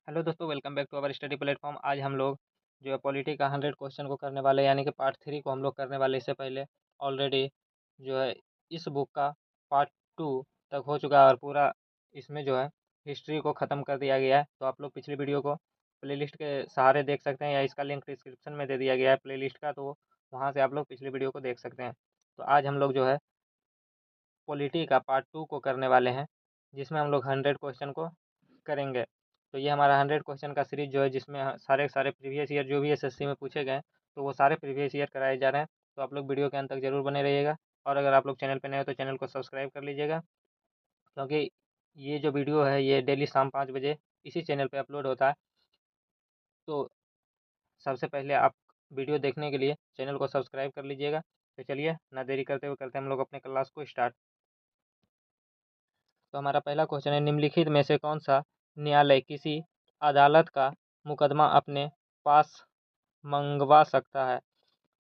Hello दोस्तों, welcome back to our study platform. आज हम लोग जो है पॉलिटी का 100 क्वेश्चन को करने वाले, यानी कि पार्ट 3 को हम लोग करने वाले। इससे पहले ऑलरेडी जो है इस बुक का पार्ट 2 तक हो चुका है और पूरा इसमें जो है हिस्ट्री को ख़त्म कर दिया गया है। तो आप लोग पिछली वीडियो को प्लेलिस्ट के सहारे देख सकते हैं, या इसका लिंक डिस्क्रिप्शन में दे दिया गया है प्लेलिस्ट का, तो वहाँ से आप लोग पिछली वीडियो को देख सकते हैं। तो आज हम लोग जो है पॉलिटी का पार्ट 2 को करने वाले हैं, जिसमें हम लोग 100 क्वेश्चन को करेंगे। तो ये हमारा 100 क्वेश्चन का सीरीज जो है, जिसमें सारे सारे प्रीवियस ईयर जो भी एसएससी में पूछे गए, तो वो सारे प्रीवियस ईयर कराए जा रहे हैं। तो आप लोग वीडियो के अंत तक जरूर बने रहिएगा। और अगर आप लोग चैनल पर नए हो तो चैनल को सब्सक्राइब कर लीजिएगा, क्योंकि ये जो वीडियो है ये डेली शाम 5 बजे इसी चैनल पर अपलोड होता है। तो सबसे पहले आप वीडियो देखने के लिए चैनल को सब्सक्राइब कर लीजिएगा। तो चलिए ना देरी करते हुए करते हैं हम लोग अपने क्लास को स्टार्ट। तो हमारा पहला क्वेश्चन है, निम्नलिखित में से कौन सा न्यायालय किसी अदालत का मुकदमा अपने पास मंगवा सकता है?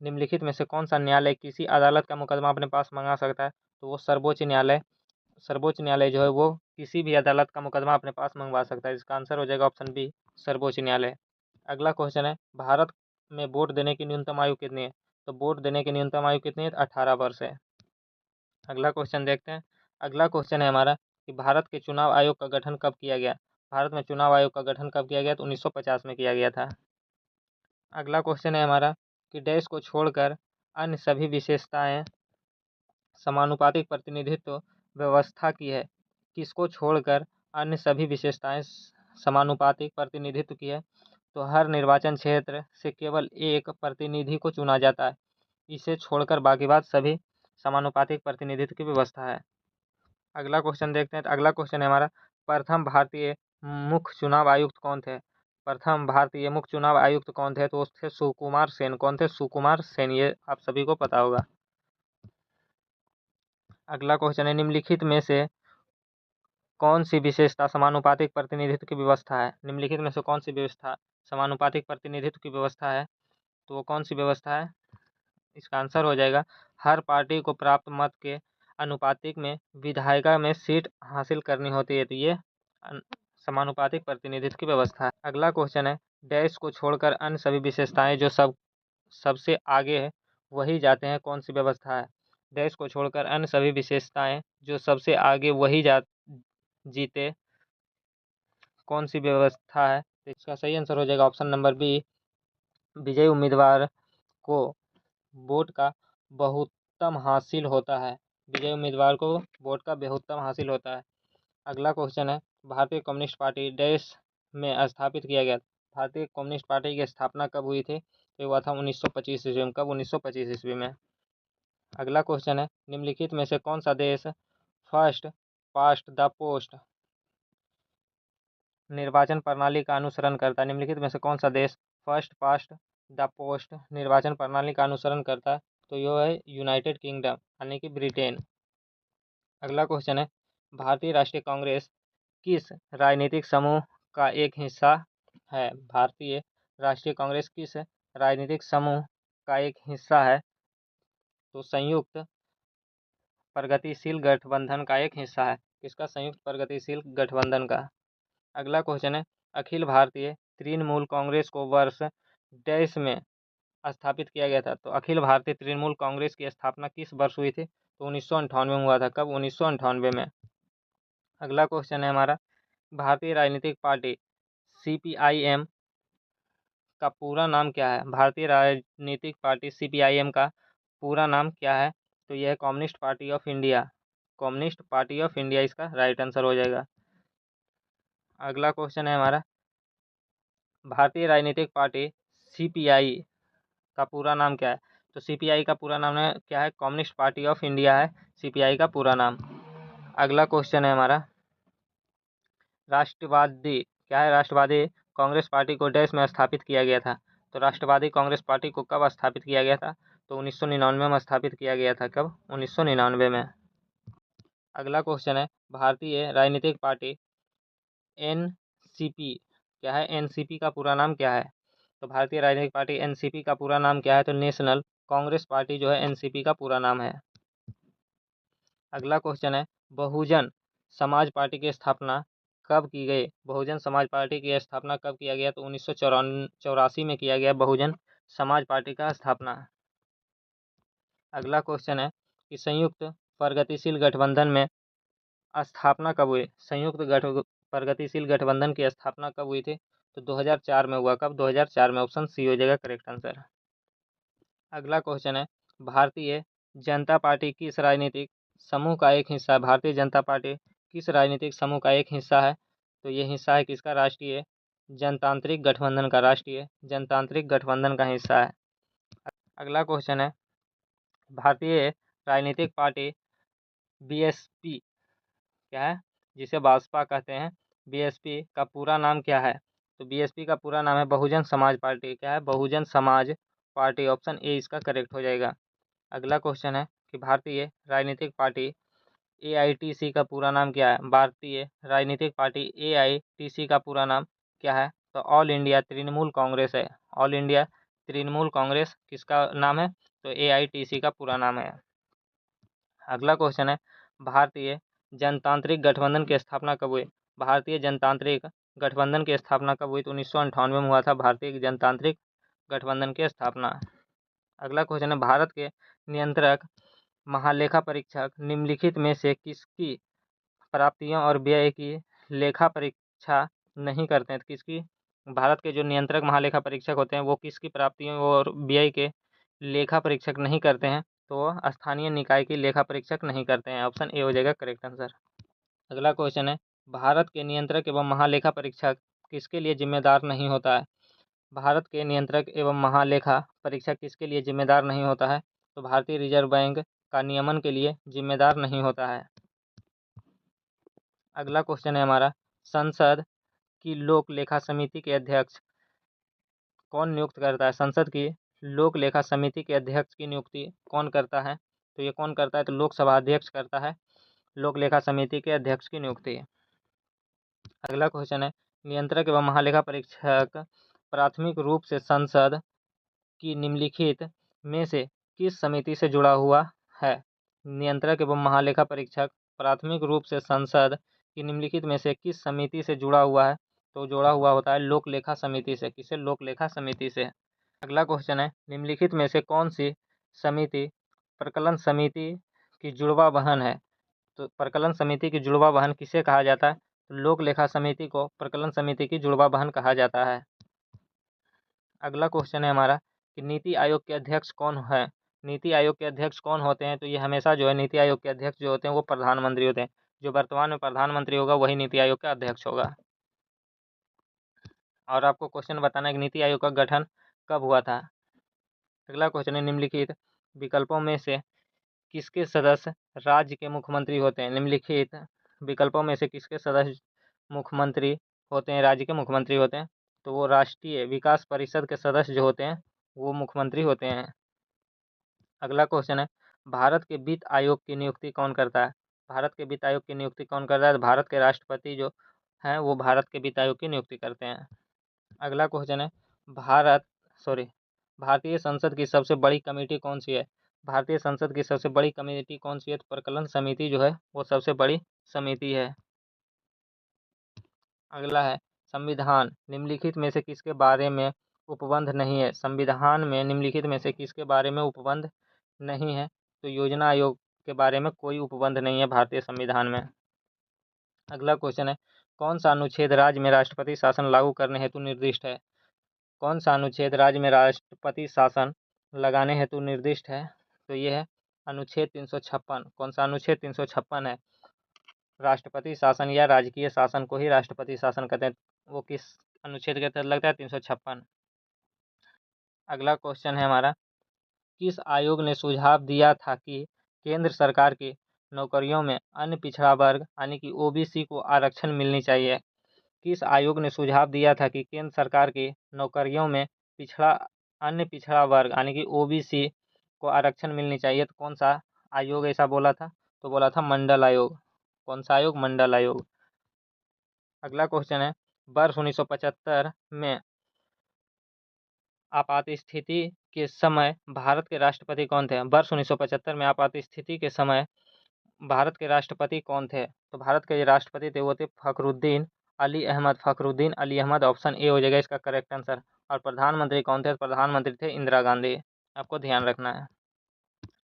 निम्नलिखित में से कौन सा न्यायालय किसी अदालत का मुकदमा अपने पास मंगा सकता है? तो वो सर्वोच्च न्यायालय। सर्वोच्च न्यायालय जो है वो किसी भी अदालत का मुकदमा अपने पास मंगवा सकता है। इसका आंसर हो जाएगा ऑप्शन बी, सर्वोच्च न्यायालय। अगला क्वेश्चन है, भारत में वोट देने की न्यूनतम आयु कितनी है? तो वोट देने की न्यूनतम आयु कितनी है? 18 वर्ष है। अगला क्वेश्चन देखते हैं। अगला क्वेश्चन है हमारा कि भारत के चुनाव आयोग का गठन कब किया गया? भारत में चुनाव आयोग का गठन कब किया गया? तो 1950 में किया गया था। अगला क्वेश्चन है हमारा कि डैश को छोड़कर अन्य सभी विशेषताएं समानुपातिक प्रतिनिधित्व व्यवस्था की है। किसको छोड़कर अन्य सभी विशेषताएं समानुपातिक प्रतिनिधित्व की है? तो हर निर्वाचन क्षेत्र से केवल एक प्रतिनिधि को चुना जाता है। इसे छोड़कर बाकी बात सभी समानुपातिक प्रतिनिधित्व की व्यवस्था है। अगला क्वेश्चन देखते हैं। तो अगला क्वेश्चन है हमारा, प्रथम भारतीय मुख्य चुनाव आयुक्त कौन थे? प्रथम भारतीय मुख्य चुनाव आयुक्त कौन थे? तो उसके सुकुमार सेन। कौन थे? सुकुमार सेन। ये आप सभी को पता होगा। अगला क्वेश्चन है, निम्नलिखित में से कौन सी विशेषता समानुपातिक प्रतिनिधित्व की व्यवस्था है? निम्नलिखित में से कौन सी व्यवस्था समानुपातिक प्रतिनिधित्व की व्यवस्था है? तो वो कौन सी व्यवस्था है? इसका आंसर हो जाएगा, हर पार्टी को प्राप्त मत के अनुपातिक में विधायिका में सीट हासिल करनी होती है। तो ये समानुपातिक प्रतिनिधित्व की व्यवस्था है। अगला क्वेश्चन है, डैश को छोड़कर अन्य सभी विशेषताएं जो सबसे आगे है वही जाते हैं, कौन सी व्यवस्था है? डैश को छोड़कर अन्य सभी विशेषताएं जो सबसे आगे वही जीते, कौन सी व्यवस्था है? तो इसका सही आंसर हो जाएगा ऑप्शन नंबर बी, विजयी उम्मीदवार को वोट का बहुमत हासिल होता है। विजयी उम्मीदवार को वोट का बहुमत हासिल होता है। अगला क्वेश्चन है, भारतीय कम्युनिस्ट पार्टी डैश में स्थापित किया गया? भारतीय कम्युनिस्ट पार्टी की स्थापना कब हुई थी? तो हुआ था 1925 ईस्वी में। कब? 1925 ईस्वी में। अगला क्वेश्चन है, निम्नलिखित में से कौन सा देश फर्स्ट पास्ट द पोस्ट निर्वाचन प्रणाली का अनुसरण करता है? निम्नलिखित में से कौन सा देश फर्स्ट पास्ट द पोस्ट निर्वाचन प्रणाली का अनुसरण करता है? तो यह है यूनाइटेड किंगडम, यानी कि ब्रिटेन। अगला क्वेश्चन है, भारतीय राष्ट्रीय कांग्रेस किस राजनीतिक समूह का एक हिस्सा है? भारतीय राष्ट्रीय कांग्रेस किस राजनीतिक समूह का एक हिस्सा है? तो संयुक्त प्रगतिशील गठबंधन का एक हिस्सा है। किसका? संयुक्त प्रगतिशील गठबंधन का। अगला क्वेश्चन है, अखिल भारतीय तृणमूल कांग्रेस को वर्ष डैश में स्थापित किया गया था? तो अखिल भारतीय तृणमूल कांग्रेस की स्थापना किस वर्ष हुई थी? तो 1998 में हुआ था। कब? 1998 में। अगला क्वेश्चन है हमारा, भारतीय राजनीतिक पार्टी सीपीआईएम का पूरा नाम क्या है? भारतीय राजनीतिक पार्टी सीपीआईएम का पूरा नाम क्या है? तो यह है communist party of India. Communist party of India इसका राइट आंसर हो जाएगा। अगला क्वेश्चन है हमारा, भारतीय राजनीतिक पार्टी सीपीआई का पूरा नाम क्या है? तो सीपीआई का पूरा नाम है क्या है? कम्युनिस्ट पार्टी ऑफ इंडिया है सीपीआई का पूरा नाम। अगला क्वेश्चन है हमारा, राष्ट्रवादी क्या है? राष्ट्रवादी कांग्रेस पार्टी को डैश में स्थापित किया गया था? तो राष्ट्रवादी कांग्रेस पार्टी को कब स्थापित किया गया था? तो 1999 में स्थापित किया गया था। कब? 1999 में। अगला क्वेश्चन है, भारतीय राजनीतिक पार्टी एनसीपी क्या है? एनसीपी का पूरा नाम क्या है? तो भारतीय राजनीतिक पार्टी एनसीपी का पूरा नाम क्या है? तो नेशनल कांग्रेस पार्टी जो है एनसीपी का पूरा नाम है। अगला क्वेश्चन है, बहुजन समाज पार्टी की स्थापना कब की गई? बहुजन समाज पार्टी की स्थापना कब किया गया? तो 1984 में किया गया बहुजन समाज पार्टी का स्थापना। अगला क्वेश्चन है कि संयुक्त प्रगतिशील गठबंधन में स्थापना कब हुई? प्रगतिशील गठबंधन की स्थापना कब हुई थी? तो 2004 में हुआ। कब? 2004 में। ऑप्शन सी हो जाएगा करेक्ट आंसर। अगला क्वेश्चन है भारतीय जनता पार्टी किस राजनीतिक समूह का एक हिस्सा है? भारतीय जनता पार्टी किस राजनीतिक समूह का एक हिस्सा है? तो ये हिस्सा है किसका? राष्ट्रीय जनतांत्रिक गठबंधन का। राष्ट्रीय जनतांत्रिक गठबंधन का हिस्सा है। अगला क्वेश्चन है भारतीय राजनीतिक पार्टी बीएसपी क्या है, जिसे भाजपा कहते हैं, बीएसपी का पूरा नाम क्या है? तो बीएसपी का पूरा नाम है बहुजन समाज पार्टी। क्या है? Bahujan Samaj party. Option A इसका करेक्ट हो जाएगा। अगला क्वेश्चन है कि भारतीय राजनीतिक पार्टी एआईटीसी का पूरा नाम क्या है? भारतीय राजनीतिक पार्टी एआईटीसी का पूरा नाम क्या है? तो ऑल इंडिया तृणमूल कांग्रेस है। ऑल इंडिया तृणमूल कांग्रेस किसका नाम है? तो एआईटीसी का पूरा नाम है। अगला क्वेश्चन है भारतीय जनतांत्रिक गठबंधन की स्थापना कब हुई? भारतीय जनतांत्रिक गठबंधन की स्थापना कब हुई? तो 1998 में हुआ था भारतीय जनतांत्रिक गठबंधन की स्थापना। अगला क्वेश्चन है भारत के नियंत्रक महालेखा परीक्षक निम्नलिखित में से किसकी प्राप्तियों और व्यय की लेखा परीक्षा नहीं करते हैं? किसकी? भारत के जो नियंत्रक महालेखा परीक्षक होते हैं वो किसकी प्राप्तियों और व्यय के लेखा परीक्षक नहीं करते हैं? तो वो स्थानीय निकाय की लेखा परीक्षक नहीं करते हैं। ऑप्शन ए हो जाएगा करेक्ट आंसर। अगला क्वेश्चन है भारत के नियंत्रक एवं महालेखा परीक्षक किसके लिए जिम्मेदार नहीं होता है? भारत के नियंत्रक एवं महालेखा परीक्षक किसके लिए जिम्मेदार नहीं होता है? तो भारतीय रिजर्व बैंक का नियमन के लिए जिम्मेदार नहीं होता है। अगला क्वेश्चन है हमारा संसद की लोक लेखा समिति के अध्यक्ष कौन नियुक्त करता है? संसद की लोक लेखा समिति के अध्यक्ष की नियुक्ति कौन करता है? तो ये कौन करता है? तो लोकसभा अध्यक्ष करता है लोक लेखा समिति के अध्यक्ष की नियुक्ति। अगला क्वेश्चन है नियंत्रक एवं महालेखा परीक्षक प्राथमिक रूप से संसद की निम्नलिखित में से किस समिति से जुड़ा हुआ है? नियंत्रक एवं महालेखा परीक्षक प्राथमिक रूप से संसद की निम्नलिखित में से किस समिति से जुड़ा हुआ है? तो जुड़ा हुआ होता है लोक लेखा समिति से। किसे? लोक लेखा समिति से। अगला क्वेश्चन है निम्नलिखित में से कौन सी समिति प्रकलन समिति की जुड़वा बहन है? तो प्रकलन समिति की जुड़वा बहन किसे कहा जाता है? तो लोक लेखा समिति को प्रकलन समिति की जुड़वा बहन कहा जाता है। अगला क्वेश्चन है हमारा कि नीति आयोग के अध्यक्ष कौन है? नीति आयोग के अध्यक्ष कौन होते हैं? तो ये हमेशा जो है नीति आयोग के अध्यक्ष जो होते हैं वो प्रधानमंत्री होते हैं। जो वर्तमान में प्रधानमंत्री होगा वही नीति आयोग का अध्यक्ष होगा। और आपको क्वेश्चन बताना है कि नीति आयोग का गठन कब हुआ था। अगला क्वेश्चन है निम्नलिखित विकल्पों में से किसके सदस्य राज्य के मुख्यमंत्री होते हैं? निम्नलिखित विकल्पों में से किसके सदस्य मुख्यमंत्री होते हैं, राज्य के मुख्यमंत्री होते हैं? तो वो राष्ट्रीय विकास परिषद के सदस्य जो होते हैं वो मुख्यमंत्री होते हैं। अगला क्वेश्चन है भारत के वित्त आयोग की नियुक्ति कौन करता है? भारत के वित्त आयोग की नियुक्ति कौन करता है? तो भारत के राष्ट्रपति जो हैं वो भारत के वित्त आयोग की नियुक्ति करते हैं। अगला क्वेश्चन है भारतीय संसद की सबसे बड़ी कमेटी कौन सी है? भारतीय संसद की सबसे बड़ी कमेटी कौन सी है? तो प्रकलन समिति जो है वो सबसे बड़ी समिति है। अगला है संविधान निम्नलिखित में से किसके बारे में उपबंध नहीं है? संविधान में निम्नलिखित में से किसके बारे में उपबंध नहीं है? तो योजना आयोग के बारे में कोई उपबंध नहीं है भारतीय संविधान में। अगला क्वेश्चन है कौन सा अनुच्छेद राज्य में राष्ट्रपति शासन लागू करने हेतु निर्दिष्ट है? कौन सा अनुच्छेद राज्य में राष्ट्रपति शासन लगाने हेतु निर्दिष्ट है? तो ये है अनुच्छेद 356। कौन सा अनुच्छेद? 356 है। राष्ट्रपति शासन या राजकीय शासन को ही राष्ट्रपति शासन कहते हैं। वो किस अनुच्छेद के तहत लगता है? 356। अगला क्वेश्चन है हमारा किस आयोग ने सुझाव दिया था कि केंद्र सरकार की नौकरियों में अन्य पिछड़ा वर्ग यानी कि ओबीसी को आरक्षण मिलनी चाहिए? किस आयोग ने सुझाव दिया था कि केंद्र सरकार की नौकरियों में अन्य पिछड़ा वर्ग यानी कि ओबीसी को आरक्षण मिलनी चाहिए? तो कौन सा आयोग ऐसा बोला था? तो बोला था मंडल आयोग। कौन सा आयोग? मंडल आयोग। अगला क्वेश्चन है वर्ष 1975 में आपात स्थिति के समय भारत के राष्ट्रपति कौन थे? वर्ष 1975 में आपात स्थिति के समय भारत के राष्ट्रपति कौन थे? तो भारत के राष्ट्रपति थे वो थे फखरुद्दीन अली अहमद फ़खरुद्दीन अली अहमद, ऑप्शन ए हो जाएगा इसका करेक्ट आंसर। और प्रधानमंत्री कौन थे? प्रधानमंत्री थे इंदिरा गांधी। आपको ध्यान रखना है।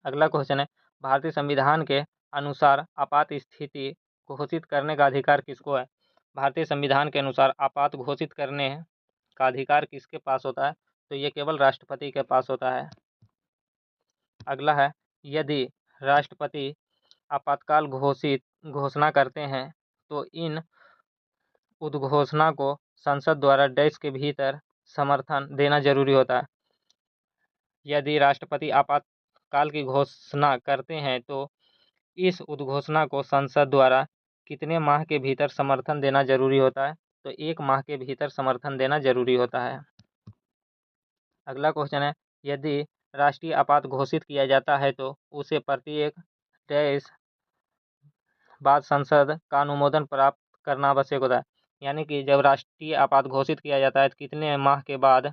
अगला क्वेश्चन है, भारतीय संविधान के अनुसार आपात स्थिति घोषित करने का अधिकार किसको है? भारतीय संविधान के अनुसार आपात घोषित करने का अधिकार किसके पास होता है? तो ये केवल राष्ट्रपति के पास होता है। अगला है, यदि राष्ट्रपति आपातकाल घोषणा करते हैं तो इन उद्घोषणा को संसद द्वारा डैश के भीतर समर्थन देना जरूरी होता है। यदि राष्ट्रपति आपातकाल की घोषणा करते हैं तो इस उद्घोषणा को संसद द्वारा कितने माह के भीतर समर्थन देना जरूरी होता है? तो 1 माह के भीतर समर्थन देना जरूरी होता है। अगला क्वेश्चन है, यदि राष्ट्रीय आपात घोषित किया जाता है तो उसे प्रत्येक डैश बाद संसद का अनुमोदन प्राप्त करना आवश्यक होता है। यानी कि जब राष्ट्रीय आपात घोषित किया जाता है तो कितने माह के बाद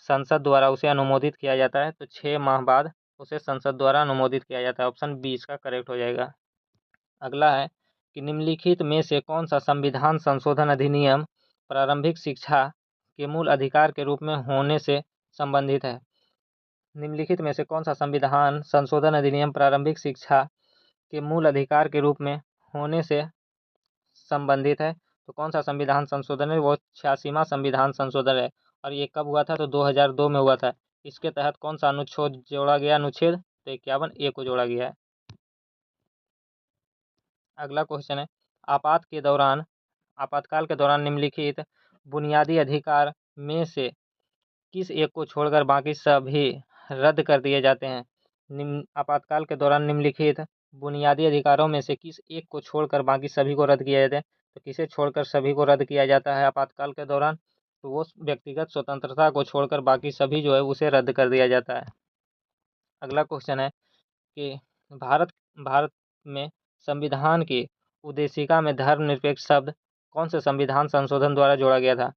संसद द्वारा उसे अनुमोदित किया जाता है? तो 6 माह बाद उसे संसद द्वारा अनुमोदित किया जाता है। ऑप्शन बी इसका करेक्ट हो जाएगा। अगला है कि निम्नलिखित में से कौन सा संविधान संशोधन अधिनियम प्रारंभिक शिक्षा के मूल अधिकार के रूप में होने से संबंधित है? निम्नलिखित में से कौन सा संविधान संशोधन अधिनियम प्रारंभिक शिक्षा के मूल अधिकार के रूप में होने से संबंधित है? तो कौन सा संविधान संशोधन है? वो 86वां संविधान संशोधन है। और ये कब हुआ था? तो 2002 में हुआ था। इसके तहत कौन सा अनुच्छेद जोड़ा गया? अनुच्छेद तो 51A को जोड़ा गया है। अगला क्वेश्चन है, आपातकाल के दौरान निम्नलिखित बुनियादी अधिकार में से किस एक को छोड़कर बाकी सभी रद्द कर दिए जाते हैं? आपातकाल के दौरान निम्नलिखित बुनियादी अधिकारों में से किस एक को छोड़कर बाकी सभी को रद्द किया जाता है? तो किसे छोड़कर सभी को रद्द किया जाता है आपातकाल के दौरान? तो वो व्यक्तिगत स्वतंत्रता को छोड़कर बाकी सभी जो है उसे रद्द कर दिया जाता है। अगला क्वेश्चन है कि भारत में संविधान की उद्देशिका में धर्मनिरपेक्ष शब्द कौन से संविधान संशोधन द्वारा जोड़ा गया था?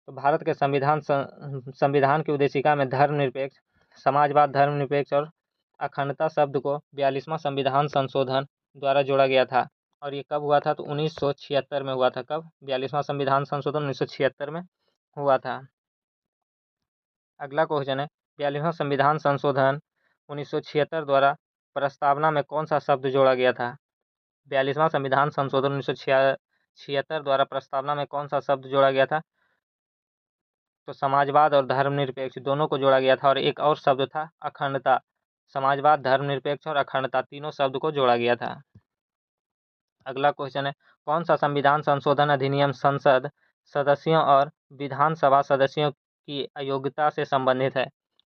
तो भारत के संविधान की उद्देशिका में धर्मनिरपेक्ष, समाजवाद, धर्मनिरपेक्ष और अखंडता शब्द को 42वां संविधान संशोधन द्वारा जोड़ा गया था। और ये कब हुआ था? तो 1976 में हुआ था। कब? 42वां संविधान संशोधन 1976 में हुआ था। अगला क्वेश्चन है, 42वां संविधान संशोधन 1976 द्वारा प्रस्तावना में कौन सा शब्द जोड़ा गया था? 42वां संविधान संशोधन 1976 द्वारा प्रस्तावना में कौन सा शब्द जोड़ा गया था? तो समाजवाद और धर्मनिरपेक्ष दोनों को जोड़ा गया था। और एक और शब्द था अखंडता। समाजवाद, धर्मनिरपेक्ष और अखंडता तीनों शब्द को जोड़ा गया था। अगला क्वेश्चन है, कौन सा संविधान संशोधन अधिनियम संसद सदस्यों और विधानसभा सदस्यों की अयोग्यता से संबंधित है?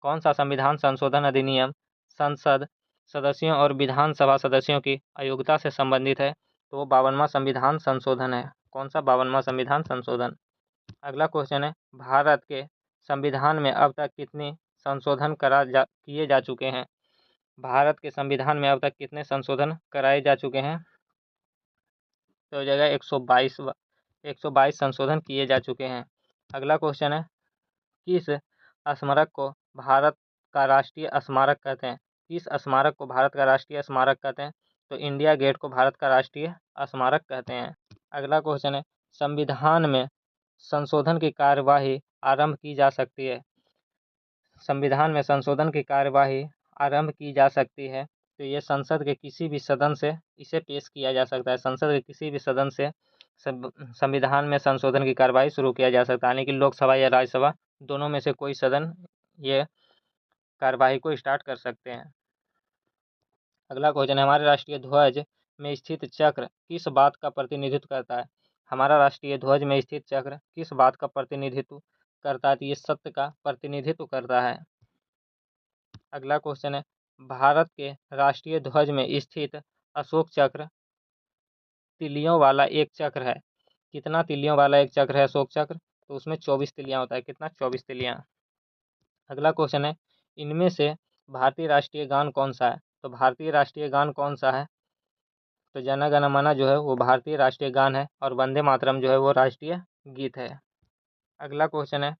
कौन सा संविधान संशोधन अधिनियम संसद सदस्यों और विधानसभा सदस्यों की अयोग्यता से संबंधित है? तो वो 52वां संविधान संशोधन है। कौन सा? 52वां संविधान संशोधन। अगला क्वेश्चन है, भारत के संविधान में अब तक कितने संशोधन किए जा चुके हैं? भारत के संविधान में अब तक कितने संशोधन कराए जा चुके हैं? तो हो जाएगा 122 संशोधन किए जा चुके हैं। अगला क्वेश्चन है, किस स्मारक को भारत का राष्ट्रीय स्मारक कहते हैं? किस स्मारक को भारत का राष्ट्रीय स्मारक कहते हैं? तो इंडिया गेट को भारत का राष्ट्रीय स्मारक कहते हैं। अगला क्वेश्चन है, संविधान में संशोधन की कार्यवाही आरंभ की जा सकती है? संविधान में संशोधन की कार्यवाही आरंभ की जा सकती है तो ये संसद के किसी भी सदन से इसे पेश किया जा सकता है। संसद के किसी भी सदन से संविधान में संशोधन की कार्यवाही शुरू किया जा सकता है, यानी कि लोकसभा या राज्यसभा दोनों में से कोई सदन ये कार्यवाही को स्टार्ट कर सकते हैं। अगला क्वेश्चन है, हमारे राष्ट्रीय ध्वज में स्थित चक्र किस बात का प्रतिनिधित्व करता है? हमारा राष्ट्रीय ध्वज में स्थित चक्र किस बात का प्रतिनिधित्व करता है? तो ये सत्य का प्रतिनिधित्व करता है। अगला क्वेश्चन है, भारत के राष्ट्रीय ध्वज में स्थित अशोक चक्र तिलियों वाला एक चक्र है। कितना तिलियों वाला एक चक्र है अशोक चक्र? तो उसमें 24 तिलियां होता है। कितना? 24 तिलियां। अगला क्वेश्चन है, इनमें से भारतीय राष्ट्रीय गान कौन सा है? तो भारतीय राष्ट्रीय गान कौन सा है? तो जन गण मन जो है वो भारतीय राष्ट्रीय गान है और वंदे मातरम जो है वो राष्ट्रीय गीत है। अगला क्वेश्चन है,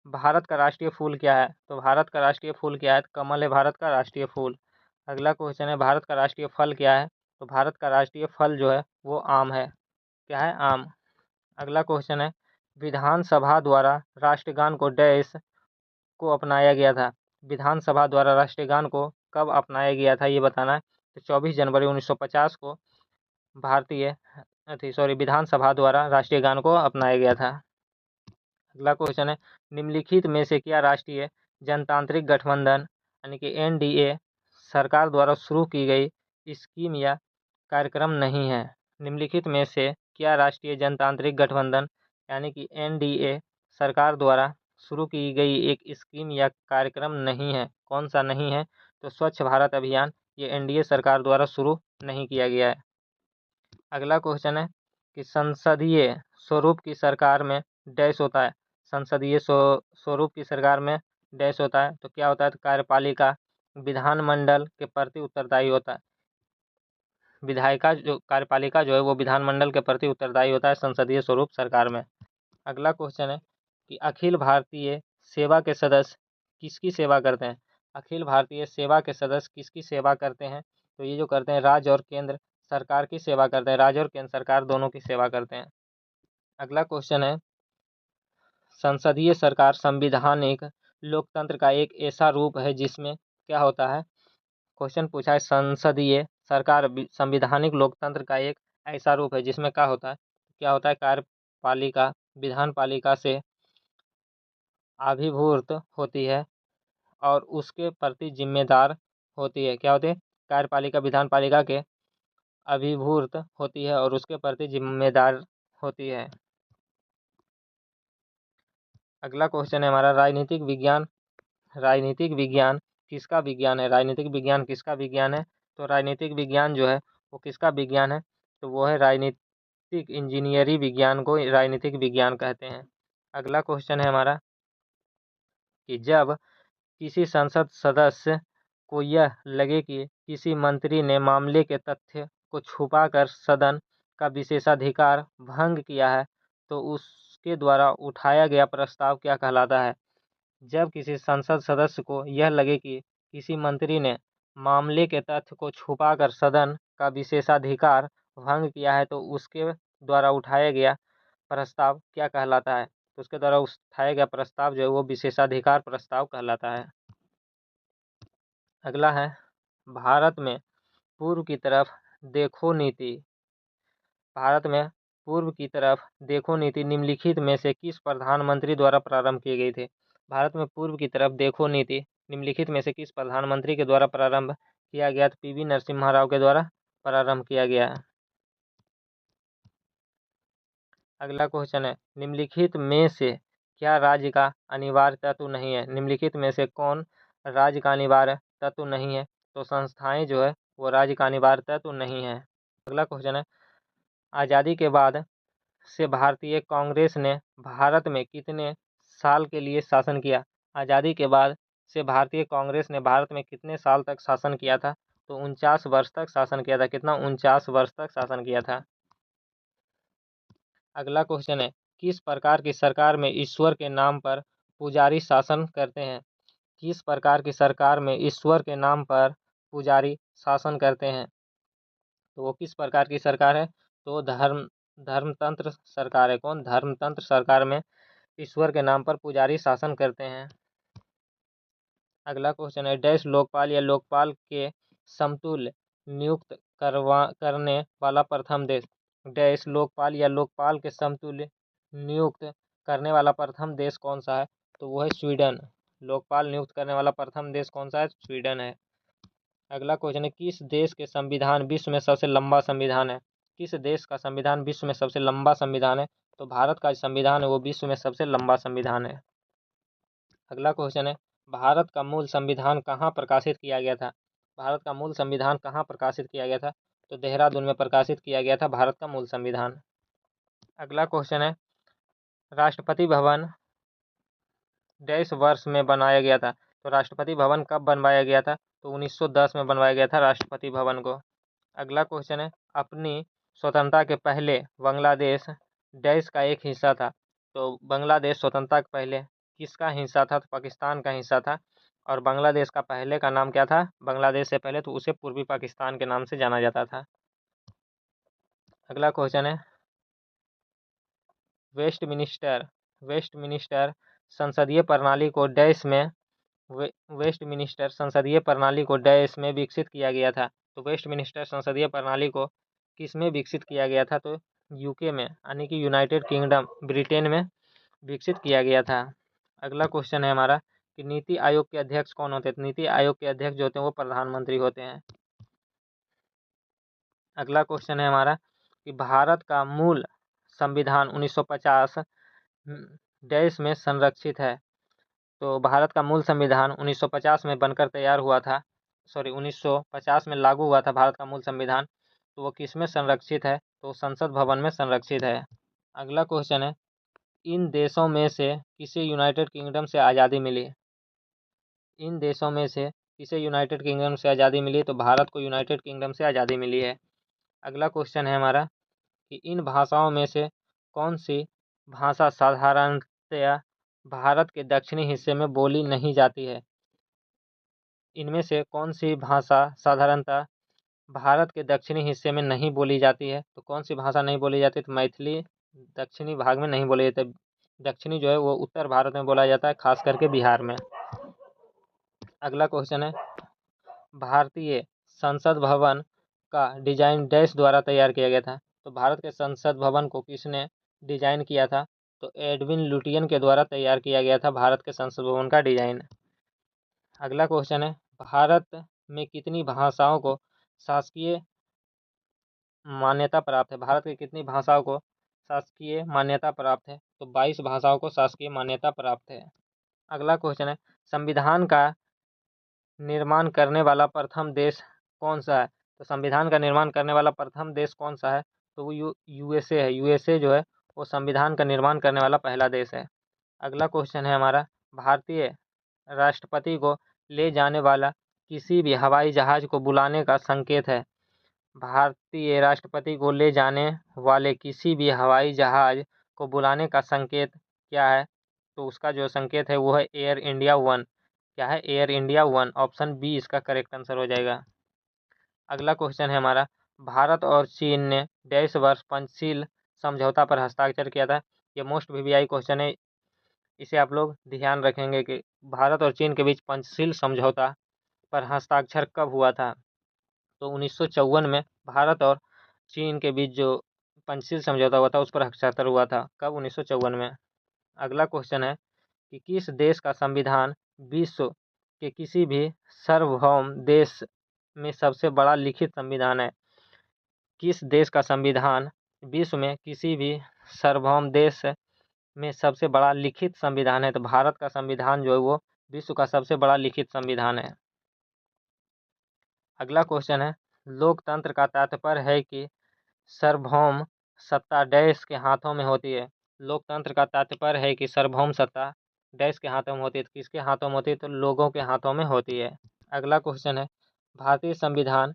भारत का राष्ट्रीय फूल क्या है? तो भारत का राष्ट्रीय फूल क्या है? कमल है भारत का राष्ट्रीय फूल। अगला क्वेश्चन है, भारत का राष्ट्रीय फल क्या है? तो भारत का राष्ट्रीय फल जो है वो आम है। क्या है? आम। अगला क्वेश्चन है, विधानसभा द्वारा राष्ट्रगान को डैश को अपनाया गया था। विधानसभा द्वारा राष्ट्रीय गान को कब अपनाया गया था ये बताना है। तो 24 जनवरी 1950 को विधानसभा द्वारा राष्ट्रीय गान को अपनाया गया था। अगला क्वेश्चन है, निम्नलिखित में से क्या राष्ट्रीय जनतांत्रिक गठबंधन यानी कि एनडीए सरकार द्वारा शुरू की गई स्कीम या कार्यक्रम नहीं है। निम्नलिखित में से क्या राष्ट्रीय जनतांत्रिक गठबंधन यानी कि एनडीए सरकार द्वारा शुरू की गई एक स्कीम या कार्यक्रम नहीं है। कौन सा नहीं है? तो स्वच्छ भारत अभियान, ये एनडीए सरकार द्वारा शुरू नहीं किया गया है। अगला क्वेश्चन है कि संसदीय स्वरूप की सरकार में डैश होता है। संसदीय स्वरूप की सरकार में डैश होता है, तो क्या होता है? तो कार्यपालिका विधानमंडल के प्रति उत्तरदायी होता है। विधायिका जो कार्यपालिका जो है वो विधानमंडल के प्रति उत्तरदायी होता है संसदीय स्वरूप सरकार में। अगला क्वेश्चन है कि अखिल भारतीय सेवा के सदस्य किसकी सेवा करते हैं? अखिल भारतीय सेवा के सदस्य किसकी सेवा करते हैं? तो ये जो करते हैं राज्य और केंद्र सरकार की सेवा करते हैं। राज्य और केंद्र सरकार दोनों की सेवा करते हैं। अगला क्वेश्चन है, संसदीय सरकार संविधानिक लोकतंत्र का एक ऐसा रूप है जिसमें क्या होता है? क्वेश्चन पूछा है, संसदीय सरकार संविधानिक लोकतंत्र का एक ऐसा रूप है जिसमें क्या होता है? क्या होता है? कार्यपालिका विधानपालिका से अभिभूत होती है और उसके प्रति जिम्मेदार होती है। क्या होती है? कार्यपालिका विधानपालिका के अभिभूत होती है और उसके प्रति जिम्मेदार होती है। अगला क्वेश्चन है हमारा, राजनीतिक विज्ञान। राजनीतिक विज्ञान किसका विज्ञान है? राजनीतिक विज्ञान किसका विज्ञान है? तो राजनीतिक विज्ञान जो है वो किसका विज्ञान है? तो वो है राजनीतिक इंजीनियरिंग विज्ञान को राजनीतिक विज्ञान कहते हैं। अगला क्वेश्चन है हमारा कि जब किसी संसद सदस्य को यह लगे कि किसी मंत्री ने मामले के तथ्य को छुपाकर सदन का विशेषाधिकार भंग किया है तो उसके द्वारा उठाया गया प्रस्ताव क्या कहलाता है? जब किसी संसद सदस्य को यह लगे कि किसी मंत्री ने मामले के तथ्य को छुपाकर सदन का विशेषाधिकार भंग किया है तो उसके द्वारा उठाया गया प्रस्ताव क्या कहलाता है? तो उसके द्वारा उठाया गया प्रस्ताव जो है वो विशेषाधिकार प्रस्ताव कहलाता है। अगला है, भारत में पूर्व की तरफ देखो नीति। भारत में पूर्व की तरफ देखो नीति निम्नलिखित में से किस प्रधानमंत्री द्वारा प्रारंभ की गई थी? भारत में पूर्व की तरफ देखो नीति निम्नलिखित में से किस प्रधानमंत्री के द्वारा प्रारंभ किया गया? तो पीवी नरसिम्हा राव के द्वारा प्रारंभ किया गया है। अगला क्वेश्चन है, निम्नलिखित में से क्या राज्य का अनिवार्य तत्व नहीं है? निम्नलिखित में से कौन राज्य का अनिवार्य तत्व नहीं है? तो संस्थाएं जो है वो राज्य का अनिवार्य तत्व नहीं है। अगला क्वेश्चन है, आज़ादी के बाद से भारतीय कांग्रेस ने भारत में कितने साल के लिए शासन किया? आज़ादी के बाद से भारतीय कांग्रेस ने भारत में कितने साल तक शासन किया था? तो 49 वर्ष तक शासन किया था। कितना? 49 वर्ष तक शासन किया था। अगला क्वेश्चन है, किस प्रकार की सरकार में ईश्वर के नाम पर पुजारी शासन करते हैं? किस प्रकार की सरकार में ईश्वर के नाम पर पुजारी शासन करते हैं? तो वो किस प्रकार की सरकार है? तो धर्मतंत्र सरकार है। कौन? धर्मतंत्र सरकार में ईश्वर के नाम पर पुजारी शासन करते हैं। अगला क्वेश्चन है, डैश लोकपाल या लोकपाल के समतुल्य नियुक्त करने वाला प्रथम देश। डैश लोकपाल या लोकपाल के समतुल्य नियुक्त करने वाला प्रथम देश कौन सा है? तो वो है स्वीडन। लोकपाल नियुक्त करने वाला प्रथम देश कौन सा है? स्वीडन है। अगला क्वेश्चन है, किस देश के संविधान विश्व में सबसे लंबा संविधान है? किस देश का संविधान विश्व में सबसे लंबा संविधान है? तो भारत का संविधान है वो विश्व में सबसे लंबा संविधान है। अगला क्वेश्चन है, भारत का मूल संविधान कहाँ प्रकाशित किया गया था? भारत का मूल संविधान कहाँ प्रकाशित किया गया था? तो देहरादून में प्रकाशित किया गया था भारत का मूल संविधान। अगला क्वेश्चन है, राष्ट्रपति भवन डैश वर्ष में बनाया गया था? तो राष्ट्रपति भवन कब बनवाया गया था? तो 1910 में बनवाया गया था राष्ट्रपति भवन को। अगला क्वेश्चन है, अपनी स्वतंत्रता के पहले बांग्लादेश डैश का एक हिस्सा था? तो बांग्लादेश स्वतंत्रता के पहले किसका हिस्सा था? तो पाकिस्तान का हिस्सा था। और बांग्लादेश का पहले का नाम क्या था? बांग्लादेश से पहले तो उसे पूर्वी पाकिस्तान के नाम से जाना जाता था। अगला क्वेश्चन है, वेस्टमिनिस्टर संसदीय प्रणाली को डैश में वेस्टमिनिस्टर संसदीय प्रणाली को डैश में विकसित किया गया था। तो वेस्टमिनिस्टर संसदीय प्रणाली को किस में विकसित किया गया था? तो यूके में, यानी कि यूनाइटेड किंगडम, ब्रिटेन में विकसित किया गया था। अगला क्वेश्चन है हमारा कि नीति आयोग के अध्यक्ष कौन होते हैं? नीति आयोग के अध्यक्ष जो होते हैं वो प्रधानमंत्री होते हैं। अगला क्वेश्चन है हमारा कि भारत का मूल संविधान 1950 डैश में संरक्षित है। तो भारत का मूल संविधान 1950 में बनकर तैयार हुआ था, 1950 में लागू हुआ था भारत का मूल संविधान। तो वो किस में संरक्षित है? तो संसद भवन में संरक्षित है। अगला क्वेश्चन है, इन देशों में से किसे यूनाइटेड किंगडम से आज़ादी मिली? इन देशों में से किसे यूनाइटेड किंगडम से आज़ादी मिली? तो भारत को यूनाइटेड किंगडम से आज़ादी मिली है। अगला क्वेश्चन है हमारा कि इन भाषाओं में से कौन सी भाषा साधारणतया भारत के दक्षिणी हिस्से में बोली नहीं जाती है? इनमें से कौन सी भाषा साधारणतः भारत के दक्षिणी हिस्से में नहीं बोली जाती है? तो कौन सी भाषा नहीं बोली जाती? तो मैथिली दक्षिणी भाग में नहीं बोली जाती। दक्षिणी जो है वो उत्तर भारत में बोला जाता है, खास करके बिहार में। अगला क्वेश्चन है, भारतीय संसद भवन का डिजाइन डैश द्वारा तैयार किया गया था। तो भारत के संसद भवन को किसने डिजाइन किया था? तो एडविन लुटियन के द्वारा तैयार किया गया था भारत के संसद भवन का डिजाइन। अगला क्वेश्चन है, भारत में कितनी भाषाओं को शासकीय मान्यता प्राप्त है? भारत की कितनी भाषाओं को शासकीय मान्यता प्राप्त है? तो 22 भाषाओं को शासकीय मान्यता प्राप्त है। अगला क्वेश्चन है, संविधान का निर्माण करने वाला प्रथम देश कौन सा है? तो संविधान का निर्माण करने वाला प्रथम देश कौन सा है? तो वो यूएसए है। यूएसए जो है वो संविधान का निर्माण करने वाला पहला देश है। अगला क्वेश्चन है हमारा, भारतीय राष्ट्रपति को ले जाने वाला किसी भी हवाई जहाज को बुलाने का संकेत है। भारतीय राष्ट्रपति को ले जाने वाले किसी भी हवाई जहाज को बुलाने का संकेत क्या है? तो उसका जो संकेत है वो है एयर इंडिया 1। क्या है? Air India 1। ऑप्शन बी इसका करेक्ट आंसर हो जाएगा। अगला क्वेश्चन है हमारा, भारत और चीन ने डैश वर्ष पंचशील समझौता पर हस्ताक्षर किया था। ये मोस्ट वीवीआई क्वेश्चन है, इसे आप लोग ध्यान रखेंगे कि भारत और चीन के बीच पंचशील समझौता पर हस्ताक्षर कब हुआ था? तो 1954 में भारत और चीन के बीच जो पंचशील समझौता हुआ था उस पर हस्ताक्षर हुआ था। कब? 1954 में। अगला क्वेश्चन है कि किस देश का संविधान विश्व के किसी भी सार्वभौम देश में सबसे बड़ा लिखित संविधान है? किस देश का संविधान विश्व में किसी भी सार्वभौम देश में सबसे बड़ा लिखित संविधान है? तो भारत का संविधान जो है वो विश्व का सबसे बड़ा लिखित संविधान है। अगला क्वेश्चन है, लोकतंत्र का तात्पर्य है कि सार्वभौम सत्ता डैश के हाथों में होती है। लोकतंत्र का तात्पर्य है कि सार्वभौम सत्ता डैश के हाथों में होती है। तो किसके हाथों में होती है? तो लोगों के हाथों में होती है। अगला क्वेश्चन है, भारतीय संविधान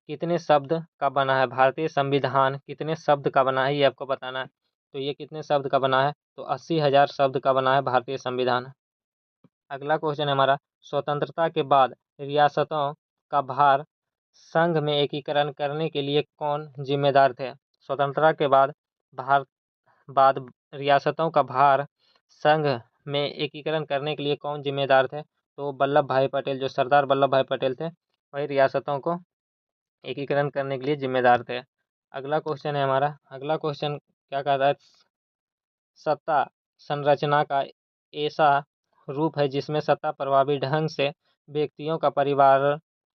कितने शब्द का बना है? भारतीय संविधान कितने शब्द का बना है ये आपको बताना है। तो ये कितने शब्द का बना है? तो 80,000 शब्द का बना है भारतीय संविधान। अगला क्वेश्चन है हमारा, स्वतंत्रता के बाद रियासतों का भार संघ में एकीकरण करने के लिए कौन जिम्मेदार थे? स्वतंत्रता के बाद रियासतों का भार संघ में एकीकरण करने के लिए कौन जिम्मेदार थे? तो वल्लभ भाई पटेल, जो सरदार वल्लभ भाई पटेल थे वही रियासतों को एकीकरण करने के लिए जिम्मेदार थे। अगला क्वेश्चन है हमारा, अगला क्वेश्चन क्या कहता है, सत्ता संरचना का ऐसा रूप है जिसमें सत्ता प्रभावी ढंग से व्यक्तियों का परिवार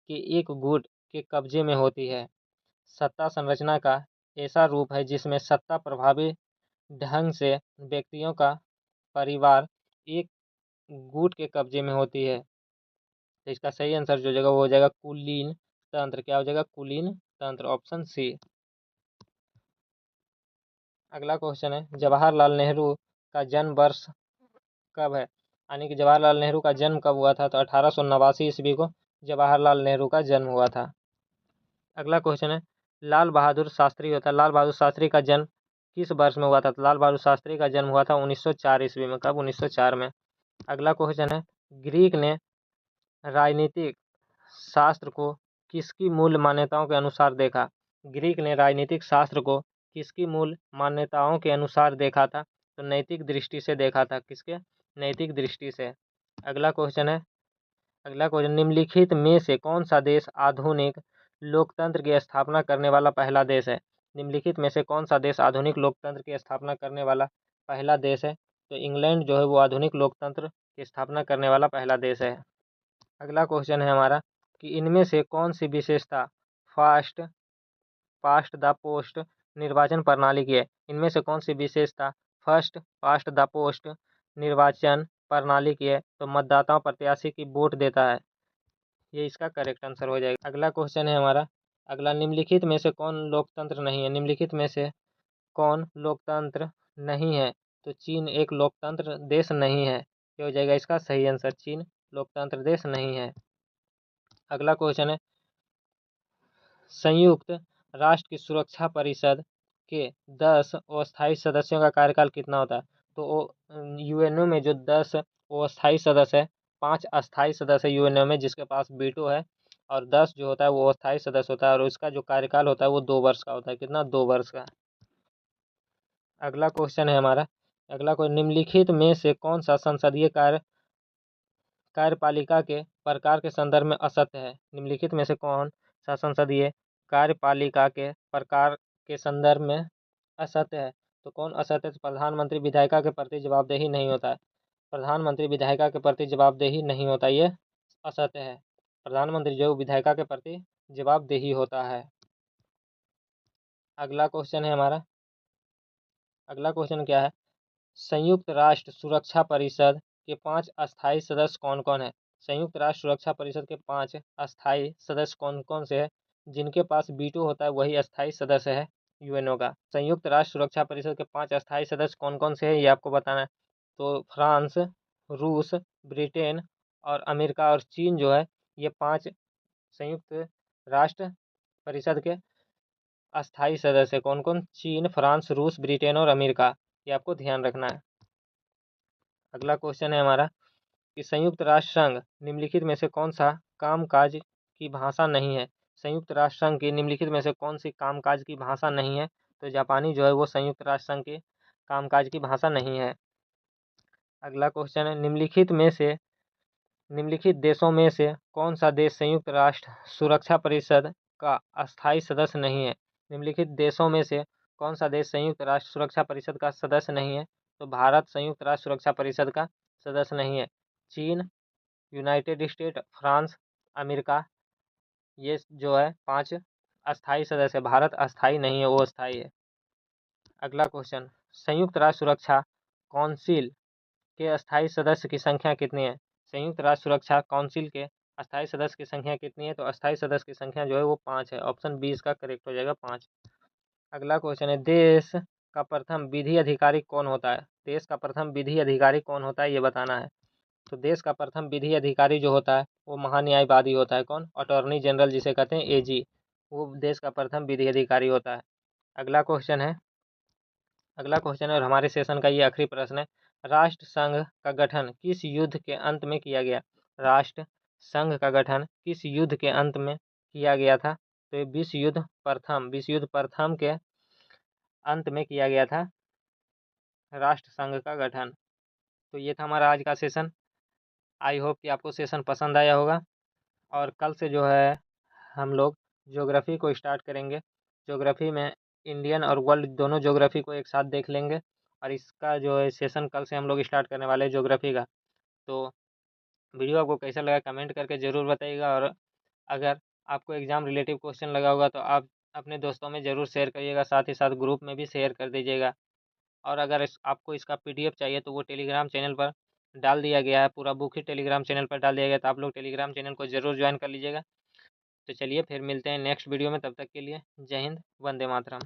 के एक गुट के कब्जे में होती है। सत्ता संरचना का ऐसा रूप है जिसमें सत्ता प्रभावी ढंग से व्यक्तियों का परिवार एक गुट के कब्जे में होती है। तो इसका सही आंसर जो जगह वो हो जाएगा कुलीन तंत्र। क्या हो जाएगा? कुलीन तंत्र, ऑप्शन सी। अगला क्वेश्चन है, जवाहरलाल नेहरू का जन्म वर्ष कब है? यानी कि जवाहरलाल नेहरू का जन्म कब हुआ था? तो 1889 ईस्वी को जवाहरलाल नेहरू का जन्म हुआ था। अगला क्वेश्चन है, लाल बहादुर शास्त्री होता है, लाल बहादुर शास्त्री का जन्म किस वर्ष में हुआ था? तो लाल बहादुर शास्त्री का जन्म हुआ था 1904 ईस्वी में। कब? 1904 में। अगला क्वेश्चन है, ग्रीक ने राजनीतिक शास्त्र को किसकी मूल मान्यताओं के अनुसार देखा? ग्रीक ने राजनीतिक शास्त्र को किसकी मूल मान्यताओं के अनुसार देखा था? तो नैतिक दृष्टि से देखा था। किसके? नैतिक दृष्टि से। अगला क्वेश्चन है, अगला क्वेश्चन, निम्नलिखित में से कौन सा देश आधुनिक लोकतंत्र की स्थापना करने वाला पहला देश है? निम्नलिखित में से कौन सा देश आधुनिक लोकतंत्र की स्थापना करने वाला पहला देश है? तो इंग्लैंड जो है वो आधुनिक लोकतंत्र की स्थापना करने वाला पहला देश है। अगला क्वेश्चन है हमारा कि इनमें से कौन सी विशेषता फास्ट पास्ट द पोस्ट निर्वाचन प्रणाली की है? इनमें से कौन सी विशेषता फर्स्ट पास्ट द पोस्ट निर्वाचन प्रणाली की है? तो मतदाताओं प्रत्याशी की वोट देता है। ये इसका करेक्ट आंसर हो जाएगा। अगला क्वेश्चन है हमारा, अगला, निम्नलिखित में से कौन लोकतंत्र नहीं है? निम्नलिखित में से कौन लोकतंत्र नहीं है? तो चीन एक लोकतंत्र देश नहीं है। ये हो जाएगा इसका सही आंसर, चीन लोकतंत्र देश नहीं है। अगला क्वेश्चन है, संयुक्त राष्ट्र की सुरक्षा परिषद के 10 अस्थायी सदस्यों का कार्यकाल कितना होता है? तो यूएनओ में जो 10 अस्थायी सदस्य है, 5 अस्थायी सदस्य है यूएनओ में जिसके पास वीटो है, और 10 जो होता है वो अस्थायी सदस्य होता है, और उसका जो कार्यकाल होता है वो 2 वर्ष का होता है। कितना? 2 वर्ष का। अगला क्वेश्चन है हमारा, अगला क्वेश्चन, निम्नलिखित में से कौन सा संसदीय कार्यपालिका के प्रकार के संदर्भ में असत्य है? निम्नलिखित में से कौन सा संसदीय कार्यपालिका के प्रकार के संदर्भ में असत्य है? तो कौन असत्य है? तो प्रधानमंत्री विधायिका के प्रति जवाबदेही नहीं होता है। प्रधानमंत्री विधायिका के प्रति जवाबदेही नहीं होता, ये असत्य है। प्रधानमंत्री जो विधायिका के प्रति जवाबदेही होता है। अगला क्वेश्चन है हमारा, अगला क्वेश्चन क्या है, संयुक्त राष्ट्र सुरक्षा परिषद के 5 अस्थायी सदस्य कौन कौन है? संयुक्त राष्ट्र सुरक्षा परिषद के 5 अस्थायी सदस्य कौन कौन से हैं? जिनके पास वीटो होता है वही अस्थायी सदस्य है यूएनओ का। संयुक्त राष्ट्र सुरक्षा परिषद के 5 अस्थायी सदस्य कौन कौन से हैं ये आपको बताना है। तो फ्रांस, रूस, ब्रिटेन और अमेरिका और चीन जो है, ये 5 संयुक्त राष्ट्र परिषद के अस्थायी सदस्य कौन कौन? चीन, फ्रांस, रूस, ब्रिटेन और अमेरिका। ये आपको ध्यान रखना है। अगला क्वेश्चन है हमारा कि संयुक्त राष्ट्र संघ निम्नलिखित में से कौन सा कामकाज की भाषा नहीं है? संयुक्त राष्ट्र संघ की निम्नलिखित में से कौन सी कामकाज की भाषा नहीं है? तो जापानी जो है वो संयुक्त राष्ट्र संघ की कामकाज की भाषा नहीं है। अगला क्वेश्चन है, निम्नलिखित देशों में से कौन सा देश संयुक्त राष्ट्र सुरक्षा परिषद का अस्थायी सदस्य नहीं है? निम्नलिखित देशों में से कौन सा देश संयुक्त राष्ट्र सुरक्षा परिषद का सदस्य नहीं है? तो भारत संयुक्त राष्ट्र सुरक्षा परिषद का सदस्य नहीं है। चीन, यूनाइटेड स्टेट, फ्रांस, अमेरिका, ये जो है 5 अस्थायी सदस्य है। भारत अस्थायी नहीं है, वो अस्थायी है। अगला क्वेश्चन, संयुक्त राष्ट्र सुरक्षा काउंसिल के अस्थायी सदस्य की संख्या कितनी है? संयुक्त राष्ट्र सुरक्षा काउंसिल के अस्थायी सदस्य की संख्या कितनी है? तो अस्थायी सदस्य की संख्या जो है वो 5 है। ऑप्शन 20 का करेक्ट हो जाएगा, 5। अगला क्वेश्चन है, देश का प्रथम विधि अधिकारी कौन होता है? देश का प्रथम विधि अधिकारी कौन होता है ये बताना है। तो देश का प्रथम विधि अधिकारी जो होता है वो महान्यायवादी होता है। कौन? अटॉर्नी जनरल जिसे कहते हैं, एजी, वो देश का प्रथम विधि अधिकारी होता है। अगला क्वेश्चन है, अगला क्वेश्चन है और हमारे सेशन का ये आखिरी प्रश्न है, राष्ट्र संघ का गठन किस युद्ध के अंत में किया गया? राष्ट्र संघ का गठन किस युद्ध के अंत में किया गया था? तो ये विश्व युद्ध प्रथम के अंत में किया गया था राष्ट्र संघ का गठन। तो ये था हमारा आज का सेशन। आई होप कि आपको सेशन पसंद आया होगा, और कल से जो है हम लोग ज्योग्राफी को स्टार्ट करेंगे। ज्योग्राफी में इंडियन और वर्ल्ड दोनों ज्योग्राफी को एक साथ देख लेंगे, और इसका जो है सेशन कल से हम लोग स्टार्ट करने वाले हैं ज्योग्राफी का। तो वीडियो आपको कैसा लगा कमेंट करके ज़रूर बताइएगा, और अगर आपको एग्ज़ाम रिलेटिव क्वेश्चन लगा होगा तो आप अपने दोस्तों में ज़रूर शेयर करिएगा, साथ ही साथ ग्रुप में भी शेयर कर दीजिएगा। और अगर आपको इसका PDF चाहिए तो वो टेलीग्राम चैनल पर डाल दिया गया है, पूरा बुक ही टेलीग्राम चैनल पर डाल दिया गया, तो आप लोग टेलीग्राम चैनल को ज़रूर ज्वाइन कर लीजिएगा। तो चलिए फिर मिलते हैं नेक्स्ट वीडियो में, तब तक के लिए जय हिंद, वंदे मातरम।